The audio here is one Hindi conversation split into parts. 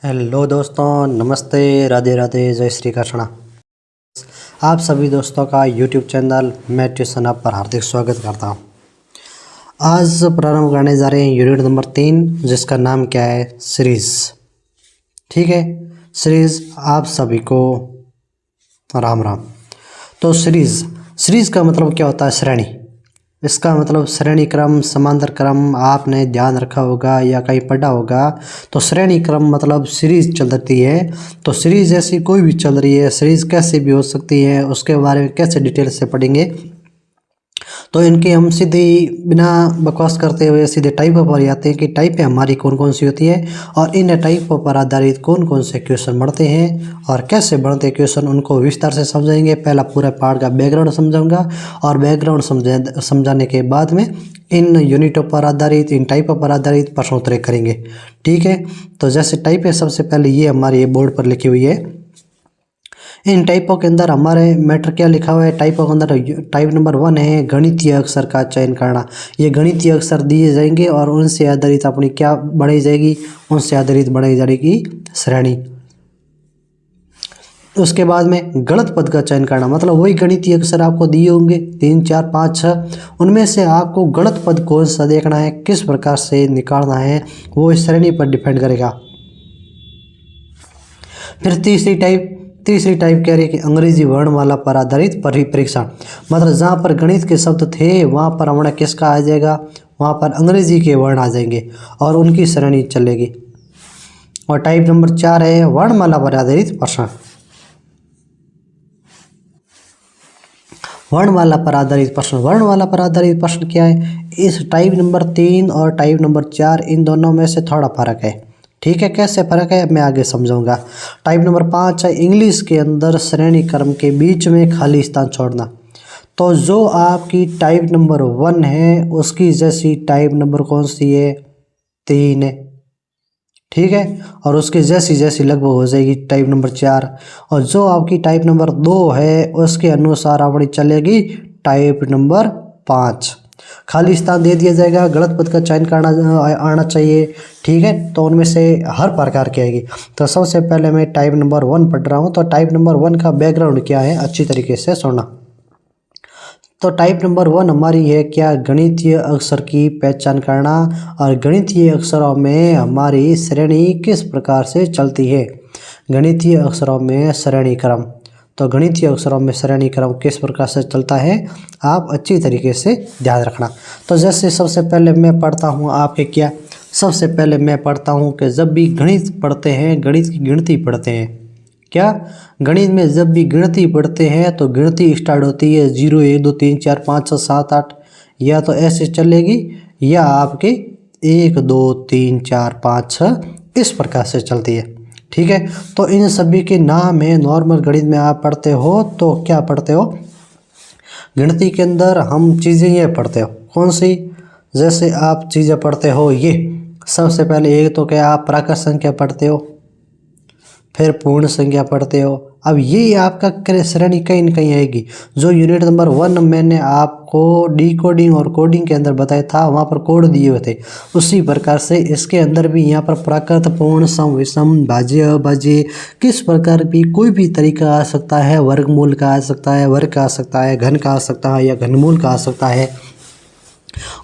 हेलो दोस्तों, नमस्ते, राधे राधे, जय श्री कृष्णा। आप सभी दोस्तों का यूट्यूब चैनल मैं ट्यूशन आप पर हार्दिक स्वागत करता हूं। आज प्रारंभ करने जा रहे हैं यूनिट नंबर 3, जिसका नाम क्या है, सीरीज। ठीक है, सीरीज आप सभी को राम राम। तो सीरीज का मतलब क्या होता है? श्रेणी। इसका मतलब श्रेणी क्रम, समांतर क्रम आपने ध्यान रखा होगा या कहीं पढ़ा होगा। तो श्रेणी क्रम मतलब सीरीज चलती है। तो सीरीज ऐसी कोई भी चल रही है, सीरीज कैसे भी हो सकती है, उसके बारे में कैसे डिटेल से पढ़ेंगे। तो इनके हम सीधे बिना बकवास करते हुए सीधे टाइपों पर आते हैं कि टाइपें हमारी कौन कौन सी होती है और इन टाइपों पर आधारित कौन कौन से क्वेश्चन बढ़ते हैं और कैसे बढ़ते क्वेश्चन, उनको विस्तार से समझेंगे। पहला पूरा पार्ट का बैकग्राउंड समझाऊंगा और बैकग्राउंड समझाने के बाद में इन यूनिटों पर आधारित, इन टाइपों पर आधारित प्रश्नोत्तरी करेंगे। ठीक है, तो जैसे टाइप है, सबसे पहले ये हमारी बोर्ड पर लिखी हुई है। इन टाइपों के अंदर हमारे मैटर क्या लिखा हुआ है? टाइपों के अंदर टाइप नंबर 1 है गणितीय अक्षर का चयन करना। ये गणितीय अक्षर दिए जाएंगे और उनसे आधारित अपनी क्या बढ़ाई जाएगी? उनसे आधारित बढ़ाई जाएगी श्रेणी। उसके बाद में गलत पद का चयन करना, मतलब वही गणितीय अक्षर आपको दिए होंगे 3, 4, 5, 6, उनमें से आपको गलत पद कौन सा देखना है, किस प्रकार से निकालना है, वो इस श्रेणी पर डिपेंड करेगा। फिर तीसरी टाइप कह रही है कि अंग्रेजी वर्णमाला पर आधारित परीक्षण, मतलब जहाँ पर गणित के शब्द थे वहाँ पर हमारा किसका आ जाएगा? वहाँ पर अंग्रेजी के वर्ण आ जाएंगे और उनकी श्रेणी चलेगी। और टाइप नंबर 4 है वर्णमाला पर आधारित प्रश्न। वर्णमाला पर आधारित प्रश्न क्या है? इस टाइप नंबर 3 और टाइप नंबर 4 इन दोनों में से थोड़ा फर्क है। ठीक है, कैसे फर्क है मैं आगे समझाऊंगा। टाइप नंबर 5 है इंग्लिश के अंदर श्रेणी क्रम के बीच में खाली स्थान छोड़ना। तो जो आपकी टाइप नंबर 1 है उसकी जैसी टाइप नंबर कौन सी है? 3 है। ठीक है, और उसके जैसी लगभग हो जाएगी टाइप नंबर 4। और जो आपकी टाइप नंबर 2 है उसके अनुसार अपनी चलेगी टाइप नंबर 5। खाली स्थान दे दिया जाएगा, गलत पद का चयन करना आना चाहिए। ठीक है, तो उनमें से हर प्रकार की आएगी। तो सबसे पहले मैं टाइप नंबर 1 पढ़ रहा हूँ। तो टाइप नंबर 1 का बैकग्राउंड क्या है, अच्छी तरीके से सुनना। तो टाइप नंबर 1 हमारी है क्या? गणितीय अक्षर की पहचान करना और गणितीय अक्षरों में हमारी श्रेणी किस प्रकार से चलती है। गणितीय अक्षरों में श्रेणी क्रम, तो गणितीय अक्षरों में श्रेणी क्रम किस प्रकार से चलता है आप अच्छी तरीके से ध्यान रखना। तो जैसे सबसे पहले मैं पढ़ता हूँ आपके क्या, सबसे पहले मैं पढ़ता हूँ कि जब भी गणित पढ़ते हैं, गणित की गिनती पढ़ते हैं, क्या गणित में जब भी गिनती पढ़ते हैं तो गिनती स्टार्ट होती है 0, 1, 2, 3, 4, 5, 6, 7, 8, या तो ऐसे चलेगी या आपके 1, 2, 3, 4, 5, 6 इस प्रकार से चलती है। ठीक है, तो इन सभी के नाम है। नॉर्मल गणित में आप पढ़ते हो तो क्या पढ़ते हो? गिनती के अंदर हम चीज़ें ये पढ़ते हो, कौन सी? जैसे आप चीज़ें पढ़ते हो ये, सबसे पहले एक तो क्या आप प्राकृत संख्या पढ़ते हो, फिर पूर्ण संख्या पढ़ते हो। अब ये आपका श्रेणी कहीं न कहीं आएगी। जो यूनिट नंबर 1 मैंने आपको डिकोडिंग और कोडिंग के अंदर बताया था, वहाँ पर कोड दिए हुए थे, उसी प्रकार से इसके अंदर भी यहाँ पर प्राकृत, पूर्ण, सम, विषम, भाज्य, अभाज्य, किस प्रकार भी कोई भी तरीका आ सकता है। वर्गमूल का आ सकता है, वर्ग का आ सकता है, घन का आ सकता है या घनमूल का आ सकता है।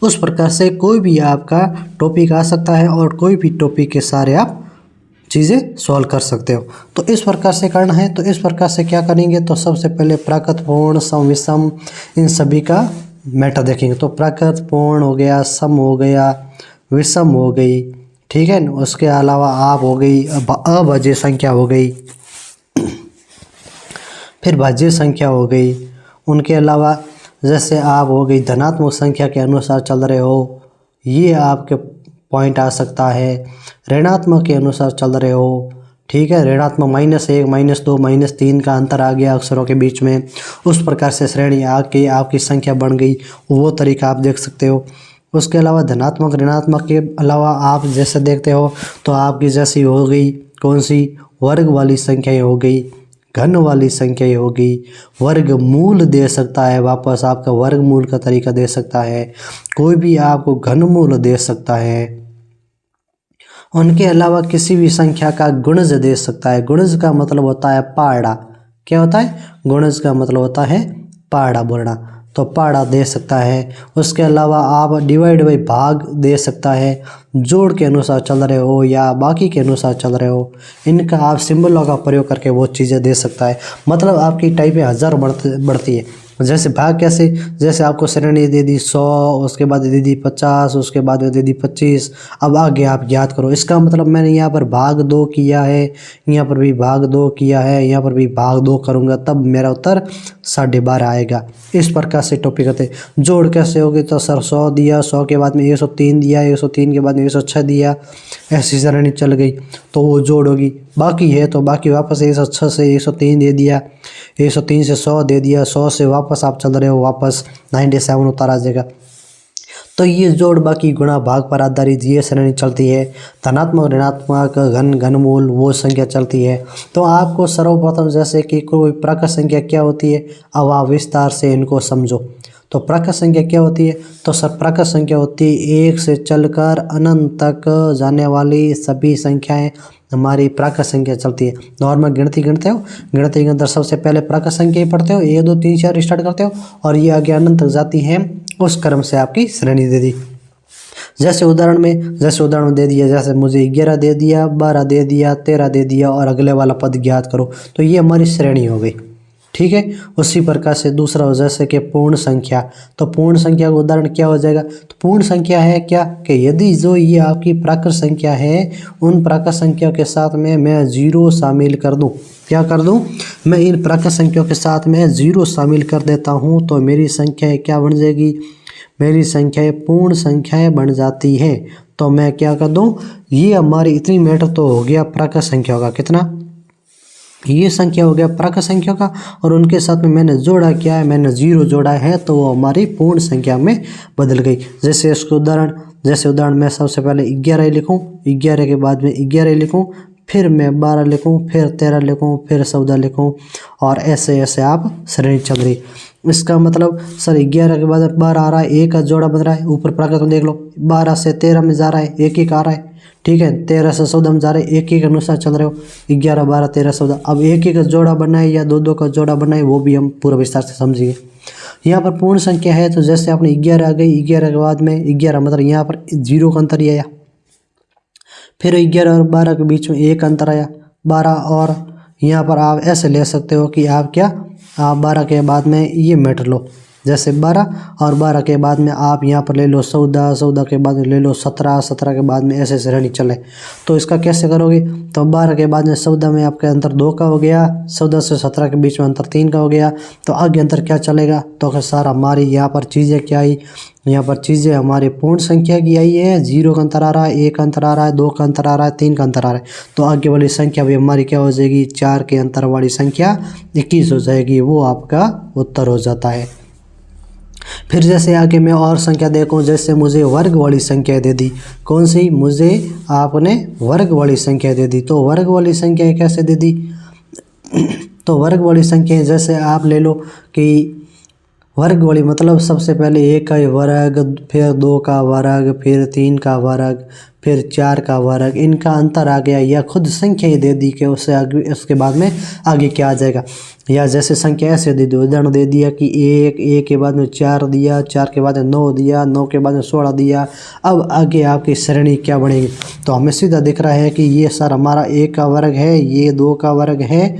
उस प्रकार से कोई भी आपका टॉपिक आ सकता है और कोई भी टॉपिक के सारे आप चीज़ें सॉल्व कर सकते हो। तो इस प्रकार से करना है। तो इस प्रकार से क्या करेंगे? तो सबसे पहले प्राकृत, पूर्ण, सम, विषम इन सभी का मैटर देखेंगे। तो प्राकृत, पूर्ण हो गया, सम हो गया, विषम हो गई, ठीक है। उसके अलावा आप हो गई, अभाज्य संख्या हो गई, फिर भाज्य संख्या हो गई। उनके अलावा जैसे आप हो गई धनात्मक संख्या के अनुसार चल रहे हो, ये आपके पॉइंट आ सकता है। ऋणात्मक के अनुसार चल रहे हो, ठीक है, ऋणात्मक -1, -2, -3 का अंतर आ गया अक्षरों के बीच में, उस प्रकार से श्रेणी आके आपकी संख्या बन गई, वो तरीका आप देख सकते हो। उसके अलावा धनात्मक, ऋणात्मक के अलावा आप जैसे देखते हो तो आपकी जैसी हो गई कौन सी? वर्ग वाली संख्याएँ हो गई, घन वाली संख्या होगी, वर्गमूल दे सकता है, वापस आपका वर्गमूल का तरीका दे सकता है, कोई भी आपको घनमूल दे सकता है। उनके अलावा किसी भी संख्या का गुणज दे सकता है। गुणज का मतलब होता है पहाड़ा। क्या होता है? गुणज का मतलब होता है पहाड़ा बोलना। तो पहाड़ा दे सकता है। उसके अलावा आप डिवाइड बाई भाग दे सकता है। जोड़ के अनुसार चल रहे हो या बाकी के अनुसार चल रहे हो, इनका आप सिंबलों का प्रयोग करके वो चीज़ें दे सकता है। मतलब आपकी टाइपें हज़ार बढ़ती है। जैसे भाग कैसे? जैसे आपको श्रेणी दे दी 100, उसके बाद दे दी 50, उसके बाद दे दी 25। अब आगे आप याद करो। इसका मतलब मैंने यहाँ पर भाग 2 किया है, यहाँ पर भी भाग 2 किया है, यहाँ पर भी भाग 2 करूँगा, तब मेरा उत्तर 12.5 आएगा। इस प्रकार से टॉपिक करते। जोड़ कैसे होगी? तो सर 100 दिया, 100 के बाद में 103 दिया, 103 के बाद में 106 दिया, ऐसी श्रेणी चल गई तो वो जोड़ होगी। बाकी है तो बाकी वापस 106 से 103 दे दिया, 103 से 100 दे दिया, 100 से वापस आप चल रहे हो, वापस 97 उत्तर आ जाएगा। तो ये जोड़ बाकी गुणा भाग पर आधारित ये श्रेणी चलती है। धनात्मक ऋणात्मक घन घनमूल वो संख्या चलती है। तो आपको सर्वप्रथम जैसे कि कोई प्राकृत संख्या क्या होती है, अब आप विस्तार से इनको समझो। तो प्राकृत संख्या क्या होती है? तो सर प्राकृत संख्या होती है 1 से चलकर अनंत तक जाने वाली सभी संख्याएं हमारी प्राकृत संख्या चलती है। नॉर्मल गिनती गिनते हो, गिनती के अंदर सबसे पहले प्राकृत संख्या ही पढ़ते हो, 1 2 3 4 स्टार्ट करते हो और ये आगे अनंत तक जाती है, उस क्रम से आपकी श्रेणी दे दी। जैसे उदाहरण में दे दिया, जैसे मुझे 11 दे दिया, 12 दे दिया, 13 दे दिया और अगले वाला पद ज्ञात करो, तो ये हमारी श्रेणी हो गई। ठीक है। उसी प्रकार से दूसरा हो जैसे कि पूर्ण संख्या। तो पूर्ण संख्या का उदाहरण क्या हो जाएगा? तो पूर्ण संख्या है क्या कि यदि जो ये आपकी प्राकृत संख्या है, उन प्राकृत संख्या के साथ में मैं 0 शामिल कर दूं। क्या कर दूं? मैं इन प्राकृत संख्याओं के साथ में 0 शामिल कर देता हूं, तो मेरी संख्याएं क्या बन जाएगी? मेरी संख्याएं पूर्ण संख्याएं बन जाती है। तो मैं क्या कर दूं? ये हमारी इतनी मैटर तो हो गया प्राकृत संख्या का। कितना? ये संख्या हो गया प्राकृत संख्या का, और उनके साथ में मैंने जोड़ा क्या है? मैंने 0 जोड़ा है, तो वो हमारी पूर्ण संख्या में बदल गई। जैसे उदाहरण मैं सबसे पहले 11 लिखूं, 11 के बाद में 11 लिखूं, फिर मैं 12 लिखूं, फिर 13 लिखूं, फिर 14 लिखूं, और ऐसे ऐसे आप श्रेणी चल रही। इसका मतलब सर 11 के बाद 12 आ रहा है, 1 का जोड़ा बन रहा है। ऊपर प्राकृत में देख लो, 12 से 13 में जा रहा है, 1 आ रहा है। ठीक है। 13 से 14 में जा रहे, 1 अनुसार चल रहे हो, 11 12 13 14। अब 1 का जोड़ा बनाए या 2 का जोड़ा बनाए, वो भी हम पूरा विस्तार से समझिए। यहाँ पर पूर्ण संख्या है, तो जैसे आपने 11 आ गई, 11 के बाद में 11 मतलब यहाँ पर 0 का अंतर ही आया। फिर 11 और 12 के बीच में 1 अंतर आया, 12, और यहाँ पर आप ऐसे ले सकते हो कि आप 12 के बाद में ये मेट लो, जैसे 12 और 12 के बाद में आप यहाँ पर ले लो 14, 14 के बाद में ले लो 17, 17 के बाद में ऐसे श्रेणी चले। तो इसका कैसे करोगे? तो 12 के बाद में 14 में आपका अंतर 2 का हो गया, 14 से 17 के बीच में अंतर 3 का हो गया, तो आगे अंतर क्या चलेगा? तो सर हमारी यहाँ पर चीज़ें क्या आई? यहाँ पर चीज़ें हमारी पूर्ण संख्या की आई है। 0 का अंतर आ रहा है, 1 का अंतर आ रहा है, 2 का अंतर आ रहा है, 3 का अंतर आ रहा है। तो आगे वाली संख्या भी हमारी क्या हो जाएगी? 4 के अंतर वाली संख्या 21 हो जाएगी। वो आपका उत्तर हो जाता है। फिर जैसे आगे मैं और संख्या देखूं, जैसे मुझे वर्ग वाली संख्या दे दी। कौन सी? मुझे आपने वर्ग वाली संख्या दे दी। तो वर्ग वाली संख्या कैसे दे दी? तो वर्ग वाली संख्या जैसे आप ले लो कि वर्ग वाली मतलब सबसे पहले 1 का वर्ग, फिर 2 का वर्ग, फिर 3 का वर्ग, फिर 4 का वर्ग, इनका अंतर आ गया, या खुद संख्या ही दे दी कि उससे आगे उसके बाद में आगे क्या आ जाएगा। या जैसे संख्या ऐसे दे दी, उदाहरण दे दिया कि 1 के बाद में 4 दिया, 4 के बाद में 9 दिया, 9 के बाद में 16 दिया। अब आगे आपकी श्रेणी क्या बनेगी? तो हमें सीधा दिख रहा है कि ये सर हमारा 1 का वर्ग है, ये 2 का वर्ग है,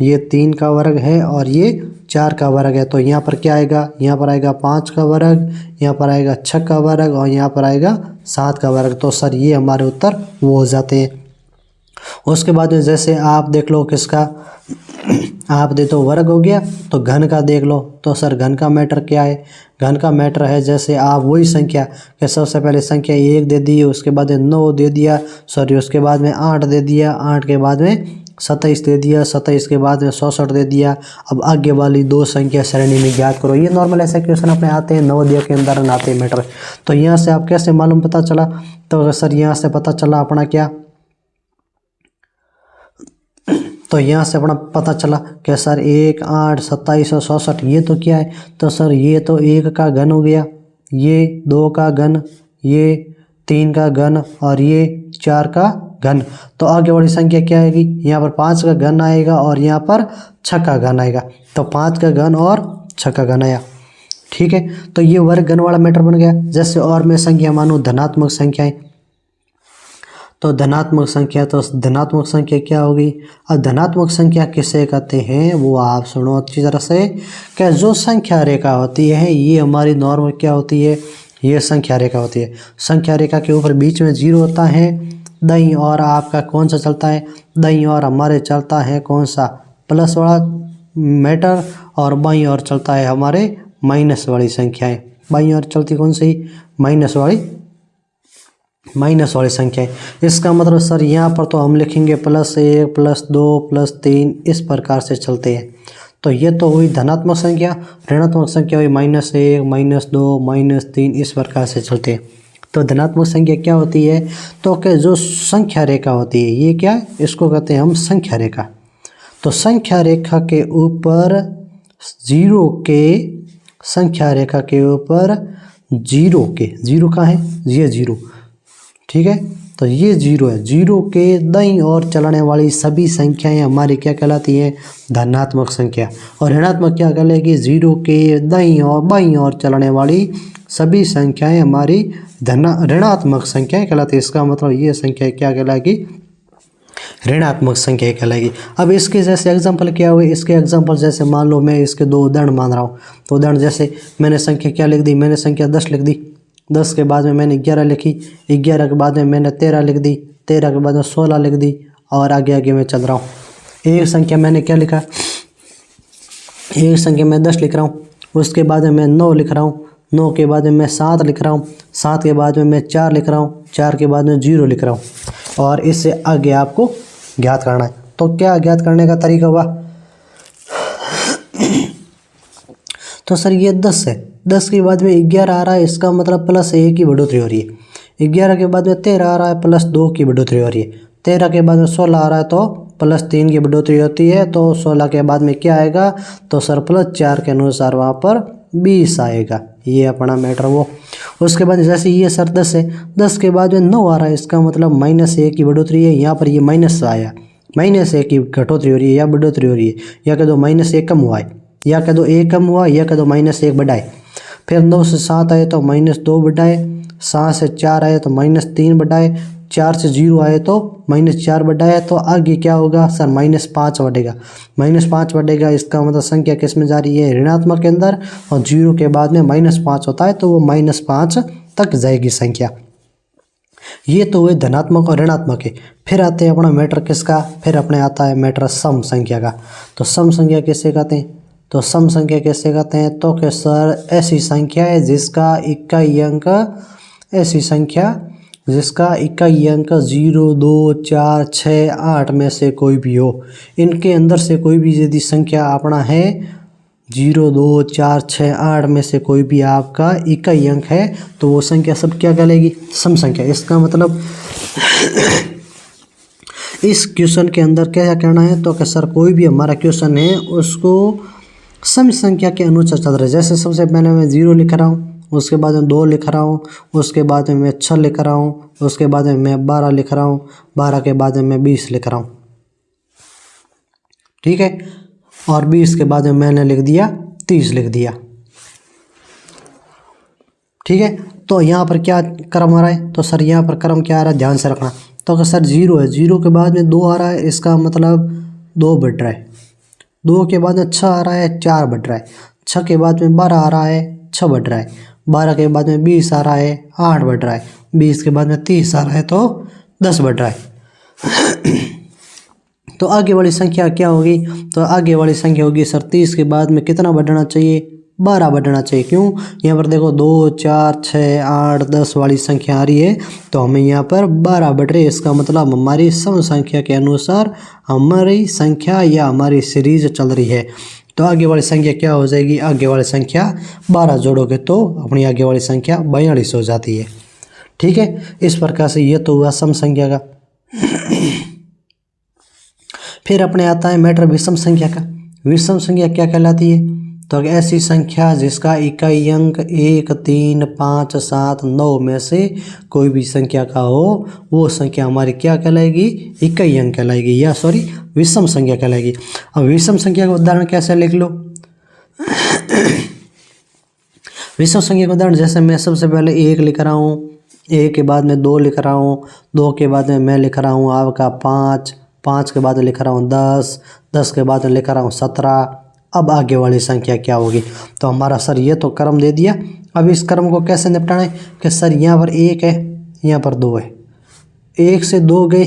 ये 3 का वर्ग है, और ये 4 का वर्ग है। तो यहाँ पर क्या आएगा? यहाँ पर आएगा 5 का वर्ग, यहाँ पर आएगा 6 का वर्ग, और यहाँ पर आएगा 7 का वर्ग। तो सर ये हमारे उत्तर वो हो जाते हैं। उसके बाद में जैसे आप देख लो किसका, आप दे तो वर्ग हो गया, तो घन का देख लो। तो सर घन का मैटर क्या है? घन का मैटर है जैसे आप वही संख्या कि सबसे पहले संख्या 1 दे दी, उसके बाद में 9 दे दिया, उसके बाद में 8 दे दिया, 8 के बाद में 27 दे दिया, 27 के बाद में 66 दे दिया। अब आगे वाली 2 संख्या श्रेणी में ज्ञात करो। ये नॉर्मल ऐसे क्वेश्चन अपने आते हैं, नवोदय के अंदर आते हैं मैटर। तो यहाँ से आप कैसे मालूम पता चला? तो सर यहाँ से पता चला अपना क्या, तो यहाँ से अपना पता चला कि सर 1 8 27 और 66 ये तो क्या है? तो सर ये तो 1 का घन हो गया, ये 2 का घन, ये 3 का घन, और ये 4 का घन। तो आगे वाली संख्या क्या आएगी, यहाँ पर 5 का घन आएगा और यहाँ पर 6 का घन आएगा। तो 5 का घन और 6 का घन आया। ठीक है, तो ये वर्ग घन वाला मैटर बन गया। जैसे और मैं संख्या मानूँ धनात्मक संख्याएं, तो धनात्मक संख्या, तो धनात्मक संख्या क्या होगी। अब धनात्मक संख्या किसे कहते हैं वो आप सुनो अच्छी तरह से, कि जो संख्या रेखा होती है ये हमारी नॉर्मल क्या होती है, ये संख्या रेखा होती है। संख्या रेखा के ऊपर बीच में 0 होता है। दाईं और आपका कौन सा चलता है, दाईं और हमारे चलता है कौन सा, प्लस वाला मैटर, और बाईं और चलता है हमारे माइनस वाली संख्याएं। बाईं और चलती कौन सी, माइनस वाली संख्या है। इसका मतलब सर यहाँ पर तो हम लिखेंगे +1 +2 +3 इस प्रकार से चलते हैं। तो ये तो हुई धनात्मक संख्या। ऋणात्मक संख्या हुई -1 -2 -3 इस प्रकार से चलते हैं। तो धनात्मक संख्या क्या होती है, तो कि जो संख्या रेखा होती है ये क्या है, इसको कहते हैं हम संख्या रेखा। तो संख्या रेखा के ऊपर 0 के, संख्या रेखा के ऊपर 0 के, 0 कहाँ है, ये 0, ठीक है। तो ये 0 है। 0 के दाईं ओर चलने वाली सभी संख्याएं हमारी क्या कहलाती हैं, धनात्मक संख्या। और ऋणात्मक क्या कहलाएगी, 0 के दाईं और बाईं ओर चलने वाली सभी संख्याएं हमारी ऋणात्मक संख्याएं कहलाती है। इसका मतलब ये संख्या क्या कहलाएगी, ऋणात्मक संख्या कहलाएगी। अब इसके जैसे एग्जाम्पल क्या हुए, इसके एग्जाम्पल जैसे मान लो मैं इसके 2 उदाहरण मान रहा हूँ। तो उदाहरण जैसे मैंने संख्या क्या लिख दी, मैंने संख्या 10 लिख दी, 10 के बाद में मैंने 11 लिखी, 11 के बाद में मैंने 13 लिख दी, 13 के बाद में 16 लिख दी, और आगे आगे मैं चल रहा हूँ। एक संख्या मैंने क्या लिखा, एक संख्या मैं 10 लिख रहा हूँ, उसके बाद में मैं 9 लिख रहा हूँ, 9 के बाद में मैं 7 लिख रहा हूँ, 7 के बाद में मैं 4 लिख रहा हूँ, 4 के बाद में 0 लिख रहा हूँ, और इससे आगे आपको ज्ञात करना है। तो क्या ज्ञात करने का तरीका हुआ, तो सर ये 10 है, 10 के बाद में 11 आ रहा है, इसका मतलब +1 की बढ़ोतरी हो रही है। 11 के बाद में 13 आ रहा है, +2 की बढ़ोतरी हो रही है। 13 के बाद में 16 आ रहा है, तो +3 की बढ़ोतरी होती है। तो 16 के बाद में क्या आएगा, तो सर +4 के अनुसार वहाँ पर 20 आएगा। ये अपना मैटर वो। उसके बाद जैसे ये सर 10 है, 10 के बाद में 9 आ रहा है, इसका मतलब -1 की बढ़ोतरी है। यहाँ पर ये माइनस आया, -1 की घटोतरी हो रही है या बढ़ोतरी हो रही है, या कह दो -1 कम हुआ है, या कह दो 1 कम हुआ, या कह दो -1 बढ़ा है। फिर 9 से 7 आए तो -2 बढ़ाए, 7 से 4 आए तो -3 बढ़ाए, 4 से 0 आए तो -4 बढ़ाए। तो आगे क्या होगा सर, -5 बढ़ेगा, -5 बढ़ेगा। इसका मतलब संख्या किस में जा रही है, ऋणात्मक के अंदर, और 0 के बाद में -5 होता है तो वो -5 तक जाएगी संख्या। ये तो हुए धनात्मक और ऋणात्मक है। फिर आते हैं अपना मैटर किसका, फिर अपने आता है मैटर सम संख्या का। तो सम संख्या किससे कहते हैं, तो सम संख्या कैसे कहते हैं, तो कि सर ऐसी संख्या है जिसका इकाई अंक, ऐसी संख्या जिसका इकाई अंक 0, 2, 4, 6, 8 में से कोई भी हो। इनके अंदर से कोई भी यदि संख्या अपना है 0, 2, 4, 6, 8 में से कोई भी आपका इकाई अंक है, तो वो संख्या सब क्या कहलाएगी, सम संख्या। इसका मतलब इस क्वेश्चन के अंदर क्या करना है, तो कि सर कोई भी हमारा क्वेश्चन है उसको सम संख्या के अनुसार चल रहा है। जैसे सबसे पहले मैं 0 लिख रहा हूँ, उसके बाद में 2 लिख रहा हूँ, उसके बाद में मैं 6 लिख रहा हूँ, उसके बाद में मैं 12 लिख रहा हूँ, 12 के बाद में मैं 20 लिख रहा हूँ, ठीक है। और 20 के बाद में मैंने लिख दिया 30 लिख दिया, ठीक है। तो यहाँ पर क्या क्रम आ रहा है, तो सर यहाँ पर क्रम क्या आ रहा है, ध्यान से रखना। तो सर 0 है, 0 के बाद में 2 आ रहा है, इसका मतलब 2 बढ़ रहा है। 2 के बाद में 6 आ रहा है, 4 बढ़ रहा है। 6 के बाद में 12 आ रहा है, 6 बढ़ रहा है। 12 के बाद में 20 आ रहा है, 8 बढ़ रहा है। 20 के बाद में 30 आ रहा है, तो 10 बढ़ रहा है। तो आगे वाली संख्या क्या होगी, तो आगे वाली संख्या होगी सर 30 के बाद में कितना बढ़ना चाहिए, 12 बढ़ना चाहिए। क्यों, यहाँ पर देखो 2, 4, 6, 8, 10 वाली संख्या आ रही है, तो हमें यहाँ पर 12 बढ़ रही है। इसका मतलब हमारी सम संख्या के अनुसार हमारी संख्या या हमारी सीरीज चल रही है। तो आगे वाली संख्या क्या हो जाएगी, आगे वाली संख्या 12 जोड़ोगे तो अपनी आगे वाली संख्या 42 हो जाती है, ठीक है। इस प्रकार से ये तो हुआ सम संख्या का। फिर अपने आता है मैटर विषम संख्या का। विषम संख्या क्या कहलाती है, तो ऐसी संख्या जिसका इकाई अंक 1, 3, 5, 7, 9 में से कोई भी संख्या का हो वो संख्या हमारी क्या कहलाएगी? इकाई अंक कहलाएगी, या सॉरी विषम संख्या कहलाएगी। अब विषम संख्या का उदाहरण कैसे लिख लो? विषम संख्या का उदाहरण जैसे मैं सबसे पहले 1 लिख रहा हूँ, 1 के बाद में 2 लिख रहा हूँ, 2 के बाद में मैं लिख रहा हूँ आपका 5, 5 के बाद में लिख रहा हूँ 10, 10 के बाद में लिख रहा हूँ 17। अब आगे वाली संख्या क्या होगी? तो हमारा सर ये तो क्रम दे दिया। अब इस क्रम को कैसे निपटाना है कि सर यहाँ पर 1 है, यहाँ पर 2 है, 1 से 2 गए,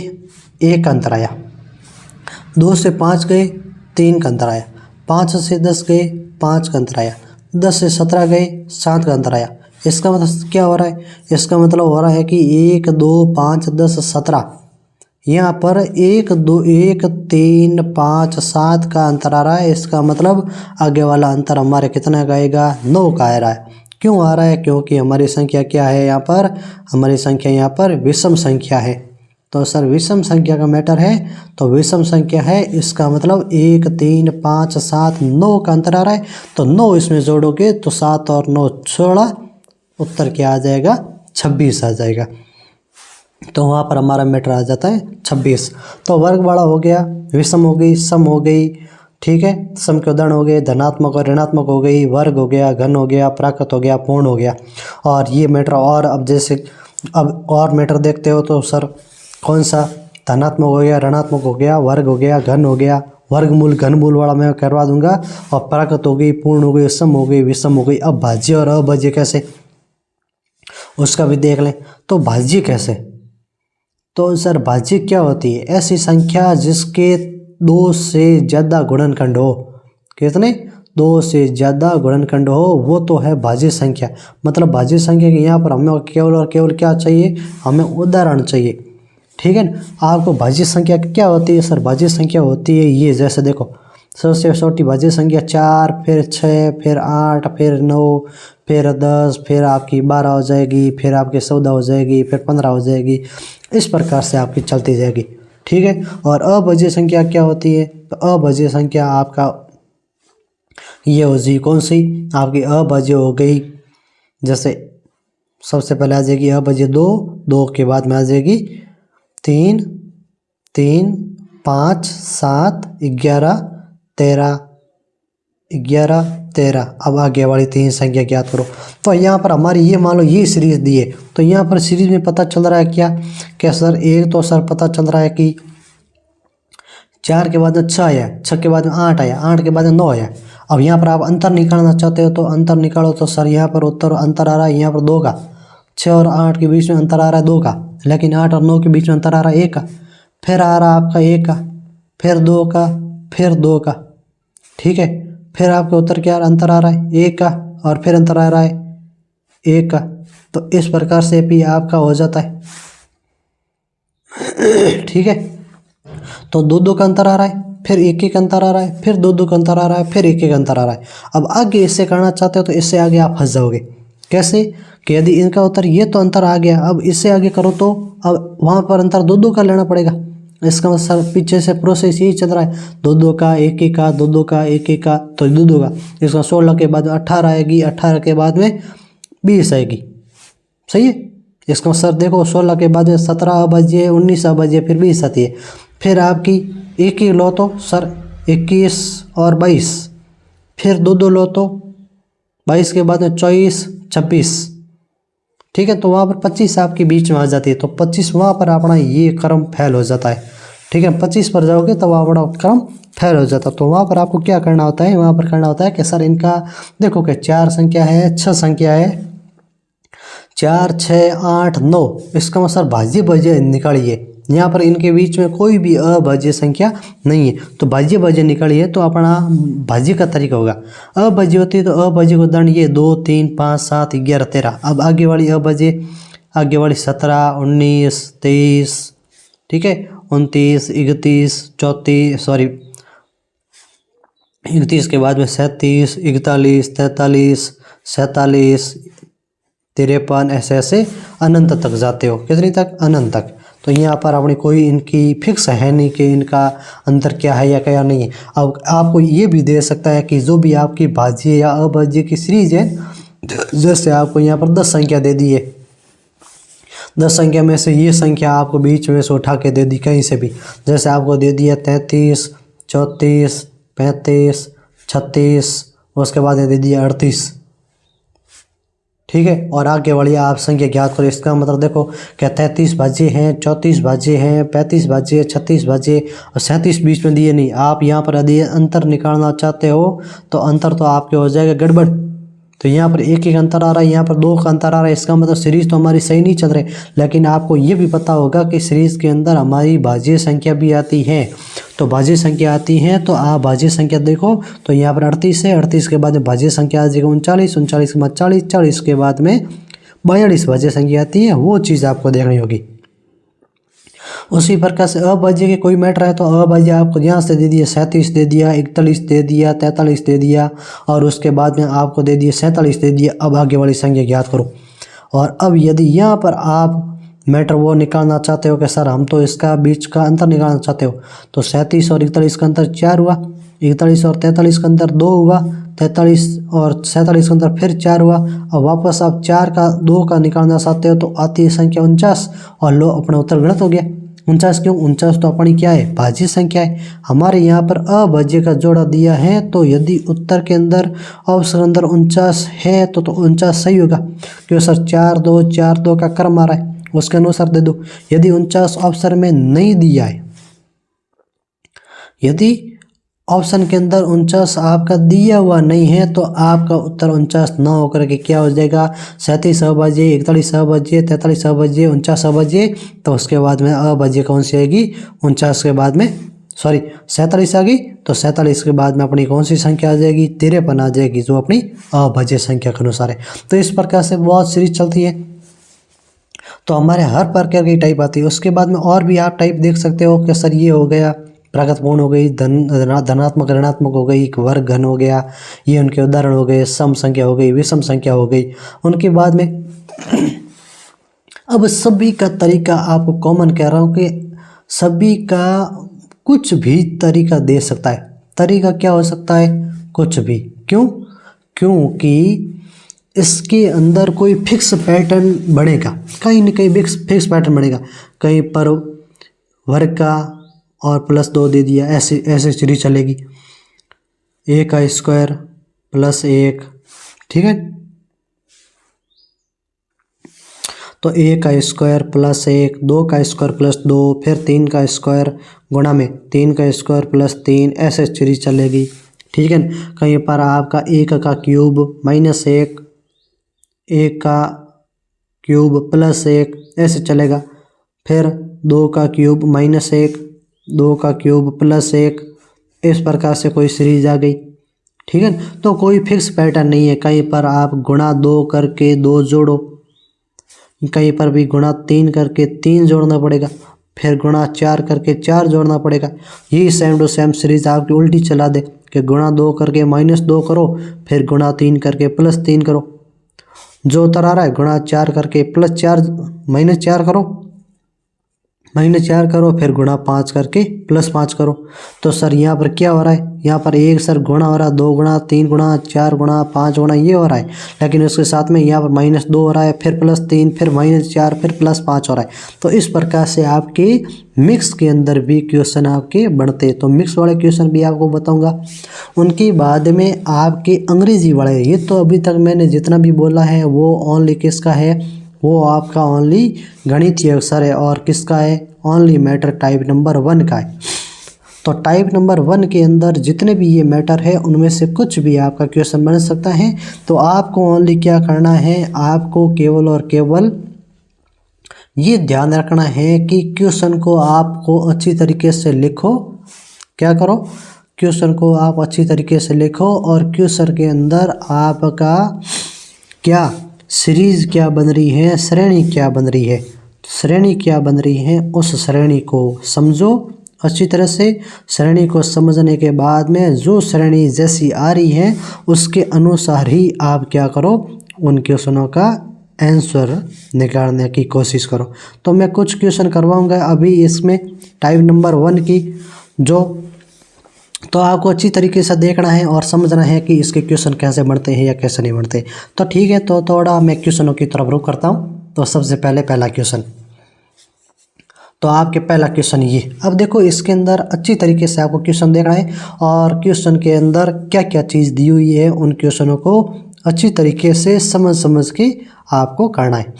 1 का अंतर आया, 2 से 5 गए, 3 का अंतर आया, 5 से 10 गए, 5 का अंतर आया, 10 से 17 गए, 7 का अंतर आया। इसका मतलब क्या हो रहा है? इसका मतलब हो रहा है कि 1, 2, 5, 10, 17, यहाँ पर 1, 2, 1, 3, 5, 7 का अंतर आ रहा है। इसका मतलब आगे वाला अंतर हमारे कितना का आएगा? 9 का आ रहा है। क्यों आ रहा है? क्योंकि हमारी संख्या क्या है यहाँ पर? हमारी संख्या यहाँ पर विषम संख्या है। तो सर विषम संख्या का मैटर है, तो विषम संख्या है, इसका मतलब 1, 3, 5, 7, 9 का अंतर आ रहा है। तो 9 इसमें जोड़ोगे तो 7 और 9 16, उत्तर क्या आ जाएगा? 26 आ जाएगा। तो वहाँ पर हमारा मैटर आ जाता है 26। तो वर्ग वाला हो गया, विषम हो गई, सम हो गई, ठीक है, सम के उदाहरण हो गए, धनात्मक और ऋणात्मक हो गई, वर्ग हो गया, घन हो गया, प्राकृत हो गया, पूर्ण हो गया। और ये मैटर, और अब जैसे अब और मैटर देखते हो तो सर कौन सा? धनात्मक हो गया, ऋणात्मक हो गया, वर्ग हो गया, घन हो गया, वर्गमूल घनमूल वाला मैं करवा दूंगा, और प्राकृत हो गई, पूर्ण हो गई, सम हो गई, विषम हो गई। अब भाज्य और अभाज्य कैसे, उसका भी देख लें। तो भाज्य कैसे? तो सर भाज्य क्या होती है? ऐसी संख्या जिसके 2 से ज़्यादा गुणनखंड हो। कितने? 2 से ज़्यादा गुणनखंड हो, वो तो है भाज्य संख्या। मतलब भाज्य संख्या के यहाँ पर हमें केवल और केवल क्या चाहिए? हमें उदाहरण चाहिए, ठीक है ना। आपको भाज्य संख्या क्या होती है? सर भाज्य संख्या होती है ये, जैसे देखो सबसे छोटी भाज्य संख्या 4, फिर 6, फिर 8, फिर 9, फिर 10, फिर आपकी 12 हो जाएगी, फिर आपकी 14 हो जाएगी, फिर 15 हो जाएगी। इस प्रकार से आपकी चलती जाएगी, ठीक है। और अभाज्य संख्या क्या होती है? तो अभाज्य संख्या आपका ये हो जी, कौन सी आपकी अभाज्य हो गई? जैसे सबसे पहले आ जाएगी अभाज्य 2, 2 के बाद में आ जाएगी 3, 3, 5, 7, 11, 13, 11, 13। अब आगे वाली 3 संख्या ज्ञात करो। तो यहाँ पर हमारी ये मान लो ये सीरीज दी है, तो यहाँ पर सीरीज में पता चल रहा है क्या सर? एक तो सर पता चल रहा है कि 4 के बाद में 6 आया, 6 के बाद में 8 आया, 8 के बाद में 9 आया। अब यहाँ पर आप अंतर निकालना चाहते हो तो अंतर निकालो। तो सर यहाँ पर उत्तर अंतर आ रहा है यहाँ पर 2 का, 6 और 8 के बीच में अंतर आ रहा है 2 का, लेकिन 8 और 9 के बीच में अंतर आ रहा है 1 का, फिर आ रहा है आपका 1 का, फिर 2 का, फिर 2 का, ठीक है। फिर आपके उत्तर क्या अंतर आ रहा है? 1 का, और फिर अंतर आ रहा है 1 का। तो इस प्रकार से भी आपका हो जाता है, ठीक है। तो 2 का अंतर आ रहा है, फिर 1 अंतर आ रहा है, फिर 2 का अंतर आ रहा है, फिर 1 अंतर आ रहा है। अब आगे इससे करना चाहते हो तो इससे आगे आप फंस जाओगे। कैसे? कि यदि इनका उत्तर ये तो अंतर आ गया, अब इससे आगे करो तो अब वहाँ पर अंतर 2 का लेना पड़ेगा। इसका मतलब पीछे से प्रोसेस यही चल रहा है, 2 का, 1 का, 2 का, 1 का, तो 2 का। इसका 16 के बाद 18 आएगी, 18 के बाद में 20 आएगी, सही है। इसका सर देखो 16 के बाद में 17 अभाज्य, 19 अभाज्य, फिर 20 आती है। फिर आपकी 1 लो तो सर 21 और 22, फिर 2 लो तो 22 के बाद में 24, 26, ठीक है। तो वहाँ पर 25 आपके बीच में आ जाती है, तो 25 वहाँ पर अपना ये क्रम फेल हो जाता है, ठीक है। 25 पर जाओगे तो वहाँ बड़ा क्रम फेल हो जाता है। तो वहाँ पर आपको क्या करना होता है? वहाँ पर करना होता है कि सर इनका देखो कि 4 संख्या है, 6 संख्या है, 4, 6, 8, 9, इसका मतलब सर भाज्य भाज्य निकालिए। यहाँ पर इनके बीच में कोई भी अभाज्य संख्या नहीं है, तो भाज्य भाज्य निकालिए तो अपना भाज्य का तरीका होगा। अभाज्य होती है तो अभाज्य को उदाहरण ये 2, 3, 5, 7, 11, 13। अब आगे वाली अभाज्य, आगे वाली 17, 19, 23, ठीक है, 29, 31, 31 के बाद में 37, 41, 43, 47, 53, ऐसे ऐसे अनंत तक जाते हो। कितनी तक? अनंत तक। तो यहाँ पर अपनी कोई इनकी फिक्स है नहीं कि इनका अंतर क्या है या क्या नहीं है। अब आपको ये भी दे सकता है कि जो भी आपकी भाज्य या अभाज्य की सीरीज है, जैसे आपको यहाँ पर 10 संख्या दे दी है, 10 संख्या में से ये संख्या आपको बीच में से उठा के दे दी कहीं से भी, जैसे आपको दे दिया 33, 34, 35, 36, उसके बाद दे दिया 38, ठीक है। और आगे बढ़िए आप संख्या ज्ञात करो। इसका मतलब देखो क्या 33 भाज्य हैं, 34 भाज्य हैं, 35 भाज्य, 36 भाज्य और 37 बीच में दिए नहीं। आप यहाँ पर यदि अंतर निकालना चाहते हो तो अंतर तो आपके हो जाएगा गड़बड़। तो यहाँ पर एक एक अंतर आ रहा है, यहाँ पर 2 का अंतर आ रहा है, इसका मतलब सीरीज तो हमारी सही नहीं चल रही। लेकिन आपको ये भी पता होगा कि सीरीज के अंदर हमारी भाज्य संख्या भी आती है। तो भाज्य संख्या आती है तो आप भाज्य संख्या देखो तो यहाँ पर 38 है, 38 के बाद में भाज्य संख्या आ जाएगी 39, 39 के बाद 40, 40 के बाद में 42 भाज्य संख्या आती है। वो चीज़ आपको देखनी होगी। उसी प्रकार से अभाज्य के कोई मैटर है तो अभाज्य आपको यहाँ से दे दिया 37 दे दिया, 41 दे दिया, 43 दे दिया और उसके बाद में आपको दे दिया 47 दे दिया। अब आगे वाली संख्या ज्ञात करो। और अब यदि यहाँ पर आप मैटर वो निकालना चाहते हो कि सर हम तो इसका बीच का अंतर निकालना चाहते हो, तो 37 और 41 का अंतर 4 हुआ, 41 और 43 का अंतर 2 हुआ, 43 और 47 का अंतर फिर 4 हुआ। और वापस आप 4 का 2 का निकालना चाहते हो तो आती है संख्या 49 और लो अपना उत्तर गलत हो गया। 49 क्यों? 49 तो अपनी क्या है? भाज्य संख्या है। हमारे यहाँ पर अभाज्य का जोड़ा दिया है तो यदि उत्तर के अंदर ऑप्शन अंदर 49 है तो 49 सही होगा। क्यों सर? 4 2 का क्रम आ रहा है, उसके अनुसार दे दो। यदि 49 ऑप्शन में नहीं दिया है, यदि ऑप्शन के अंदर 49 आपका दिया हुआ नहीं है तो आपका उत्तर 49 ना होकर के क्या हो जाएगा? 37 अभाज्य, 41 अभाज्य, 43 अभाज्य, 49 अभाज्य। तो उसके बाद में अभाज्य कौन सी आएगी? 49 के बाद में 47 आ गई तो 47 के बाद में अपनी कौन सी संख्या आ जाएगी? 53 आ जाएगी, जो अपनी अभाज्य संख्या के अनुसार है। तो इस प्रकार से बहुत सीरीज चलती है। तो हमारे हर प्रकार की टाइप आती है। उसके बाद में और भी आप टाइप देख सकते हो कि सर ये हो गया प्राकृतपूर्ण हो गई, धनात्मक ऋणात्मक हो गई, वर्ग घन हो गया, ये उनके उदाहरण हो गए। सम संख्या हो गई, विषम संख्या हो गई। उनके बाद में अब सभी का तरीका आपको कॉमन कह रहा हूँ कि सभी का कुछ भी तरीका दे सकता है। तरीका क्या हो सकता है? कुछ भी। क्यों? क्योंकि इसके अंदर कोई फिक्स पैटर्न बनेगा, कहीं न कहीं फिक्स पैटर्न बनेगा। कहीं पर वर्ग का और +2 दे दिया, ऐसे सीरीज चलेगी। a का स्क्वायर +1, ठीक है। तो a का स्क्वायर +1, 2 का स्क्वायर +2, फिर 3 का स्क्वायर गुणा में 3 का स्क्वायर +3, ऐसे सीरीज चलेगी, ठीक है। कहीं पर आपका 1 का क्यूब -1, 1 का क्यूब +1, ऐसे चलेगा। फिर 2 का क्यूब -1, 2 का क्यूब +1, इस प्रकार से कोई सीरीज आ गई, ठीक है। तो कोई फिक्स पैटर्न नहीं है। कहीं पर आप गुणा 2 करके 2 जोड़ो, कहीं पर भी गुणा 3 करके 3 जोड़ना पड़ेगा, फिर गुणा 4 करके 4 जोड़ना पड़ेगा। यही सेम टू सेम सीरीज आपकी उल्टी चला दे कि गुणा 2 करके -2 करो, फिर गुणा 3 करके +3 करो। जो उत्तर आ रहा है गुणा 4 करके +4 -4 करो, -4 करो, फिर गुणा 5 करके +5 करो। तो सर यहाँ पर क्या हो रहा है? यहाँ पर एक सर गुणा हो रहा है, 2 गुणा, 3 गुणा, 4 गुणा, 5 गुणा, ये हो रहा है। लेकिन उसके साथ में यहाँ पर -2 हो रहा है, फिर +3, फिर -4, फिर +5 हो रहा है। तो इस प्रकार से आपके मिक्स के अंदर भी क्वेश्चन आपके बढ़ते। तो मिक्स वाले क्वेश्चन भी आपको बताऊंगा। उनके बाद में आपके अंग्रेजी वाले, ये तो अभी तक मैंने जितना भी बोला है वो ओनली किसका है? वो आपका ओनली गणितीय अक्षर है। और किसका है? ओनली मैटर टाइप नंबर 1 का है। तो टाइप नंबर 1 के अंदर जितने भी ये मैटर है उनमें से कुछ भी आपका क्वेश्चन बन सकता है। तो आपको ओनली क्या करना है? आपको केवल और केवल ये ध्यान रखना है कि क्वेश्चन को आपको अच्छी तरीके से लिखो। क्या करो? क्वेश्चन को आप अच्छी तरीके से लिखो और क्वेश्चन के अंदर आपका क्या सीरीज क्या बन रही है, श्रेणी क्या बन रही है, श्रेणी क्या बन रही है, उस श्रेणी को समझो अच्छी तरह से। श्रेणी को समझने के बाद में जो श्रेणी जैसी आ रही है उसके अनुसार ही आप क्या करो? उन क्वेश्चनों का आंसर निकालने की कोशिश करो। तो मैं कुछ क्वेश्चन करवाऊंगा अभी इसमें टाइप नंबर 1 की, जो तो आपको अच्छी तरीके से देखना है और समझना है कि इसके क्वेश्चन कैसे बनते हैं या कैसे नहीं बनते। तो ठीक है, तो थोड़ा मैं क्वेश्चनों की तरफ रुख करता हूँ। तो सबसे पहले पहला क्वेश्चन, तो आपके पहला क्वेश्चन ये, अब देखो इसके अंदर अच्छी तरीके से आपको क्वेश्चन देखना है और क्वेश्चन के अंदर क्या क्या चीज़ दी हुई है उन क्वेश्चनों को अच्छी तरीके से समझ के आपको करना है।